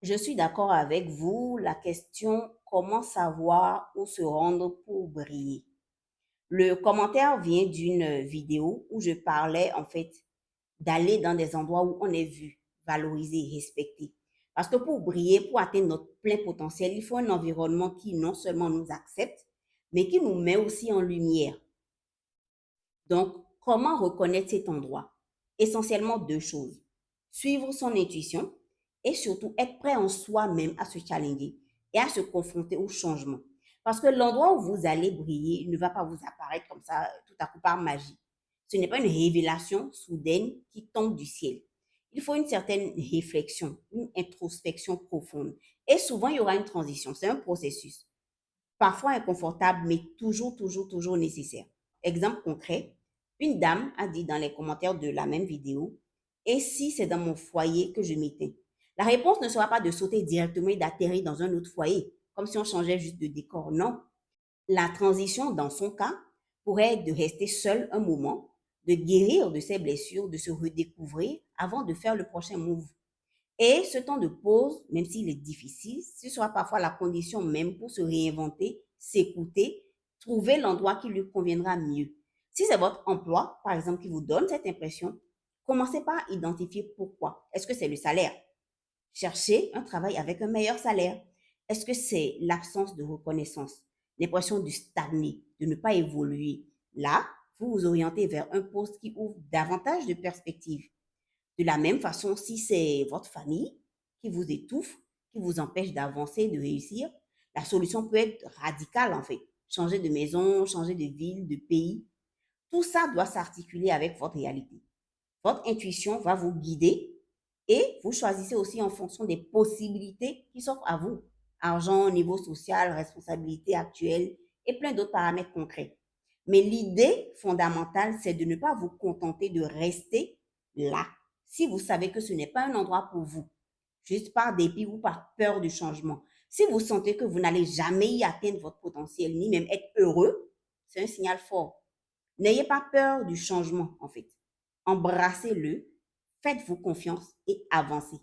Je suis d'accord avec vous. La question, comment savoir où se rendre pour briller? Le commentaire vient d'une vidéo où je parlais en fait d'aller dans des endroits où on est vu, valorisé et respecté. Parce que pour briller, pour atteindre notre plein potentiel, il faut un environnement qui non seulement nous accepte, mais qui nous met aussi en lumière. Donc, comment reconnaître cet endroit? Essentiellement deux choses. Suivre son intuition et surtout être prêt en soi-même à se challenger et à se confronter au changement. Parce que l'endroit où vous allez briller ne va pas vous apparaître comme ça tout à coup par magie. Ce n'est pas une révélation soudaine qui tombe du ciel. Il faut une certaine réflexion, une introspection profonde. Et souvent, il y aura une transition. C'est un processus. Parfois inconfortable, mais toujours nécessaire. Exemple concret, une dame a dit dans les commentaires de la même vidéo, et si c'est dans mon foyer que je m'éteins? La réponse ne sera pas de sauter directement et d'atterrir dans un autre foyer, comme si on changeait juste de décor. Non. La transition, dans son cas, pourrait être de rester seule un moment, de guérir de ses blessures, de se redécouvrir avant de faire le prochain move. Et ce temps de pause, même s'il est difficile, ce sera parfois la condition même pour se réinventer, s'écouter, trouver l'endroit qui lui conviendra mieux. Si c'est votre emploi, par exemple, qui vous donne cette impression, commencez par identifier pourquoi. Est-ce que c'est le salaire? Cherchez un travail avec un meilleur salaire. Est-ce que c'est l'absence de reconnaissance, l'impression de stagner, de ne pas évoluer? Là, vous vous orientez vers un poste qui ouvre davantage de perspectives. De la même façon, si c'est votre famille qui vous étouffe, qui vous empêche d'avancer, de réussir, la solution peut être radicale en fait. Changer de maison, changer de ville, de pays. Tout ça doit s'articuler avec votre réalité. Votre intuition va vous guider et vous choisissez aussi en fonction des possibilités qui s'offrent à vous. Argent, niveau social, responsabilité actuelle et plein d'autres paramètres concrets. Mais l'idée fondamentale, c'est de ne pas vous contenter de rester là si vous savez que ce n'est pas un endroit pour vous, juste par dépit ou par peur du changement. Si vous sentez que vous n'allez jamais y atteindre votre potentiel, ni même être heureux, c'est un signal fort. N'ayez pas peur du changement, en fait. Embrassez-le, faites-vous confiance et avancez.